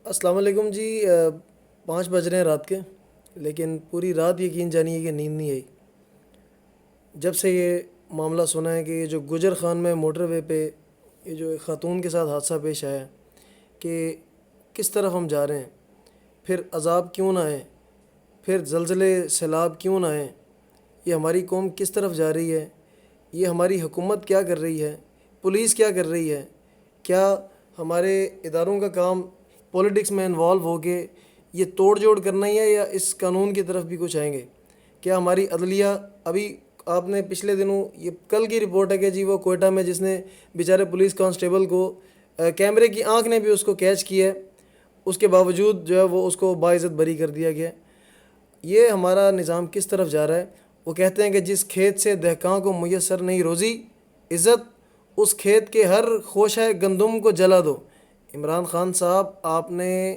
السلام علیکم جی 5 بج رہے ہیں رات کے، لیکن پوری رات یقین جانیے کہ نیند نہیں آئی جب سے یہ معاملہ سنا ہے کہ یہ جو گجر خان میں موٹر وے پہ یہ جو ایک خاتون کے ساتھ حادثہ پیش آیا ہے کہ کس طرف ہم جا رہے ہیں، پھر عذاب کیوں نہ آئیں، پھر زلزلے سیلاب کیوں نہ آئیں، یہ ہماری قوم کس طرف جا رہی ہے، یہ ہماری حکومت کیا کر رہی ہے، پولیس کیا کر رہی ہے، کیا ہمارے اداروں کا کام پولیٹکس میں انوالو ہو کے یہ توڑ جوڑ کرنا ہی ہے یا اس قانون کی طرف بھی کچھ آئیں گے؟ کیا ہماری عدلیہ ابھی آپ نے پچھلے دنوں یہ کل کی رپورٹ ہے کہ جی وہ کوئٹہ میں جس نے بیچارے پولیس کانسٹیبل کو کیمرے کی آنکھ نے بھی اس کو کیچ کیا ہے، اس کے باوجود جو ہے وہ اس کو باعزت بری کر دیا گیا۔ یہ ہمارا نظام کس طرف جا رہا ہے؟ وہ کہتے ہیں کہ جس کھیت سے دہقاں کو میسر نہیں روزی عزت، اس کھیت کے ہر خوشہ گندم کو جلا دو۔ عمران خان صاحب، آپ نے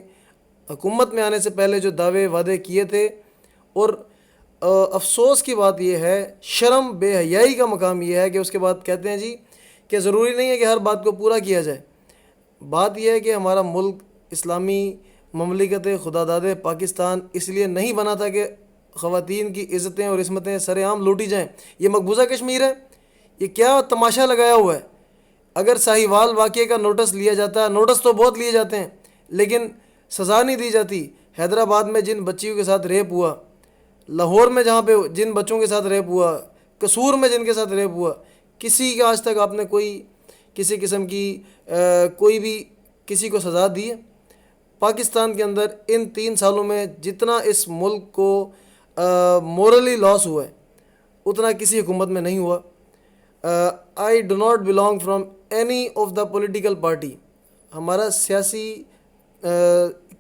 حکومت میں آنے سے پہلے جو دعوے وعدے کیے تھے، اور افسوس کی بات یہ ہے، شرم بے حیائی کا مقام یہ ہے کہ اس کے بعد کہتے ہیں جی کہ ضروری نہیں ہے کہ ہر بات کو پورا کیا جائے۔ بات یہ ہے کہ ہمارا ملک اسلامی مملکت خدا داد پاکستان اس لیے نہیں بنا تھا کہ خواتین کی عزتیں اور عصمتیں سر عام لوٹی جائیں۔ یہ مقبوضہ کشمیر ہے؟ یہ کیا تماشا لگایا ہوا ہے؟ اگر ساہیوال واقعے کا نوٹس لیا جاتا ہے، نوٹس تو بہت لیے جاتے ہیں لیکن سزا نہیں دی جاتی۔ حیدرآباد میں جن بچیوں کے ساتھ ریپ ہوا، لاہور میں جہاں پہ جن بچوں کے ساتھ ریپ ہوا، قصور میں جن کے ساتھ ریپ ہوا، کسی کا آج تک آپ نے کوئی کسی قسم کی کوئی بھی کسی کو سزا دی ہے؟ پاکستان کے اندر ان 3 سالوں میں جتنا اس ملک کو مورلی لاس ہوا ہے اتنا کسی حکومت میں نہیں ہوا۔ I do not belong from any of the political party, ہمارا سیاسی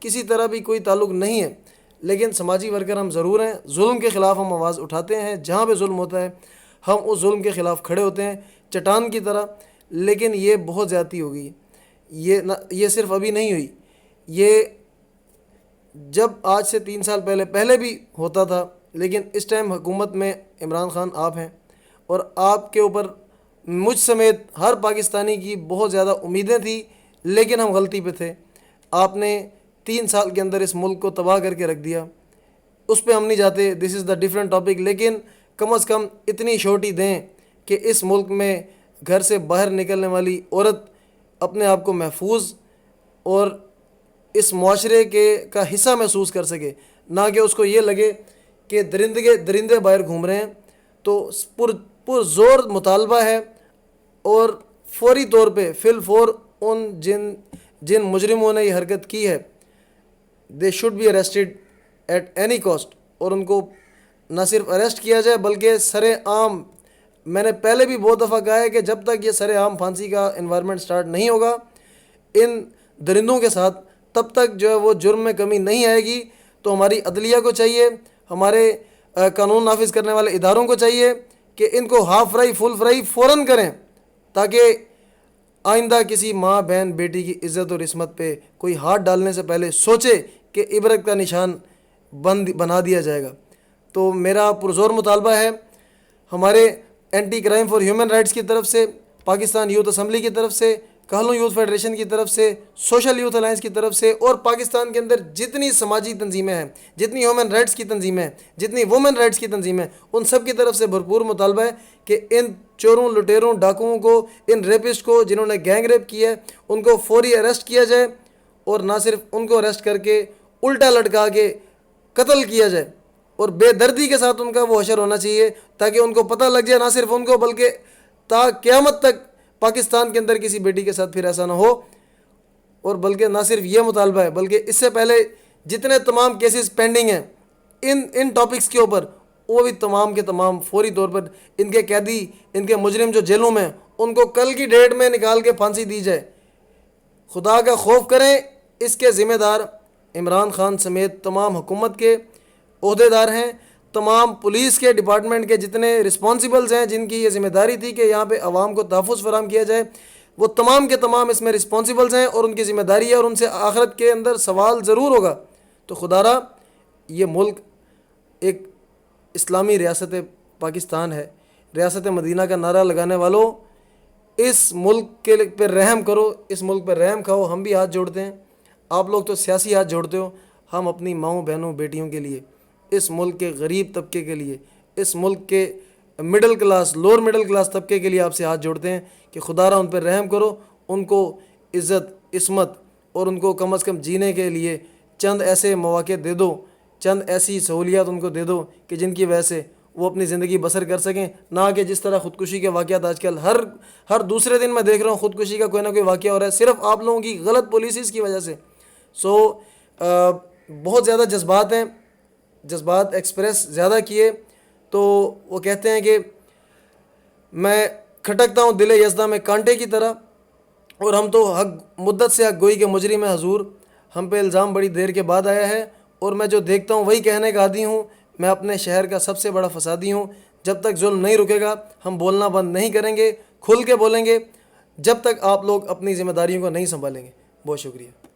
کسی طرح بھی کوئی تعلق نہیں ہے، لیکن سماجی ورکر ہم ضرور ہیں۔ ظلم کے خلاف ہم آواز اٹھاتے ہیں، جہاں پہ ظلم ہوتا ہے ہم اس ظلم کے خلاف کھڑے ہوتے ہیں چٹان کی طرح۔ لیکن یہ بہت زیادتی ہو گئی، یہ صرف ابھی نہیں ہوئی، یہ جب آج سے 3 سال پہلے بھی ہوتا تھا، لیکن اس ٹائم حکومت میں عمران خان آپ ہیں، اور آپ کے اوپر مجھ سمیت ہر پاکستانی کی بہت زیادہ امیدیں تھیں، لیکن ہم غلطی پہ تھے۔ آپ نے 3 سال کے اندر اس ملک کو تباہ کر کے رکھ دیا، اس پہ ہم نہیں جاتے، دس از دا ڈیفرنٹ ٹاپک، لیکن کم از کم اتنی شورٹی دیں کہ اس ملک میں گھر سے باہر نکلنے والی عورت اپنے آپ کو محفوظ اور اس معاشرے کا حصہ محسوس کر سکے، نہ کہ اس کو یہ لگے کہ درندے باہر گھوم رہے ہیں۔ تو پر زور مطالبہ ہے، اور فوری طور پہ فی الفور ان جن مجرموں نے یہ حرکت کی ہے، they should be arrested at any cost, اور ان کو نہ صرف اریسٹ کیا جائے بلکہ سر عام، میں نے پہلے بھی بہت دفعہ کہا ہے کہ جب تک یہ سر عام پھانسی کا انوائرمنٹ سٹارٹ نہیں ہوگا ان درندوں کے ساتھ، تب تک جو ہے وہ جرم میں کمی نہیں آئے گی۔ تو ہماری عدلیہ کو چاہیے، ہمارے قانون نافذ کرنے والے اداروں کو چاہیے کہ ان کو ہاف فرائی فل فرائی فوراً کریں، تاکہ آئندہ کسی ماں بہن بیٹی کی عزت اور عصمت پہ کوئی ہاتھ ڈالنے سے پہلے سوچے کہ عبرت کا نشان بنا دیا جائے گا۔ تو میرا پرزور مطالبہ ہے ہمارے anti crime for human rights کی طرف سے، پاکستان یوتھ اسمبلی کی طرف سے، کہلوں یوتھ فیڈریشن کی طرف سے، سوشل یوتھ الائنس کی طرف سے، اور پاکستان کے اندر جتنی سماجی تنظیمیں ہیں، جتنی ہیومن رائٹس کی تنظیمیں ہیں، جتنی وومن رائٹس کی تنظیمیں ہیں، ان سب کی طرف سے بھرپور مطالبہ ہے کہ ان چوروں، لٹیروں، ڈاکوؤں کو، ان ریپسٹ کو جنہوں نے گینگ ریپ کیا ہے، ان کو فوری اریسٹ کیا جائے، اور نہ صرف ان کو اریسٹ کر کے الٹا لٹکا کے قتل کیا جائے، اور بے دردی کے ساتھ ان کا وہ حشر ہونا چاہیے، تاکہ ان کو پتہ لگ جائے، نہ صرف ان کو بلکہ تا قیامت تک پاکستان کے اندر کسی بیٹی کے ساتھ پھر ایسا نہ ہو۔ اور بلکہ نہ صرف یہ مطالبہ ہے بلکہ اس سے پہلے جتنے تمام کیسز پینڈنگ ہیں ان ٹاپکس کے اوپر، وہ بھی تمام کے تمام فوری طور پر ان کے قیدی، ان کے مجرم جو جیلوں میں، ان کو کل کی ڈیٹ میں نکال کے پھانسی دی جائے۔ خدا کا خوف کریں، اس کے ذمہ دار عمران خان سمیت تمام حکومت کے عہدے دار ہیں، تمام پولیس کے ڈپارٹمنٹ کے جتنے رسپانسبلز ہیں، جن کی یہ ذمہ داری تھی کہ یہاں پہ عوام کو تحفظ فراہم کیا جائے، وہ تمام کے تمام اس میں رسپانسبلز ہیں، اور ان کی ذمہ داری ہے، اور ان سے آخرت کے اندر سوال ضرور ہوگا۔ تو خدا را یہ ملک ایک اسلامی ریاست پاکستان ہے، ریاست مدینہ کا نعرہ لگانے والوں، اس ملک کے پہ رحم کرو، اس ملک پہ رحم کھاؤ۔ ہم بھی ہاتھ جوڑتے ہیں، آپ لوگ تو سیاسی ہاتھ جوڑتے ہو، ہم اپنی ماؤں بہنوں بیٹیوں کے لیے، اس ملک کے غریب طبقے کے لیے، اس ملک کے middle class lower middle class طبقے کے لیے آپ سے ہاتھ جوڑتے ہیں کہ خدا را ان پہ رحم کرو، ان کو عزت عصمت اور ان کو کم از کم جینے کے لیے چند ایسے مواقع دے دو، چند ایسی سہولیات ان کو دے دو کہ جن کی وجہ سے وہ اپنی زندگی بسر کر سکیں، نہ کہ جس طرح خودکشی کے واقعات آج کل ہر دوسرے دن میں دیکھ رہا ہوں خودکشی کا کوئی نہ کوئی واقعہ ہو رہا ہے، صرف آپ لوگوں کی غلط پالیسیز کی وجہ سے۔ بہت زیادہ جذبات ہیں، جذبات ایکسپریس زیادہ کیے تو وہ کہتے ہیں کہ میں کھٹکتا ہوں دل یزداں میں کانٹے کی طرح، اور ہم تو حق مدت سے حق گوئی کے مجرم ہیں حضور، ہم پہ الزام بڑی دیر کے بعد آیا ہے، اور میں جو دیکھتا ہوں وہی کہنے کا عادی ہوں، میں اپنے شہر کا سب سے بڑا فسادی ہوں، جب تک ظلم نہیں رکے گا ہم بولنا بند نہیں کریں گے، کھل کے بولیں گے، جب تک آپ لوگ اپنی ذمہ داریوں کو نہیں سنبھالیں گے۔ بہت شکریہ۔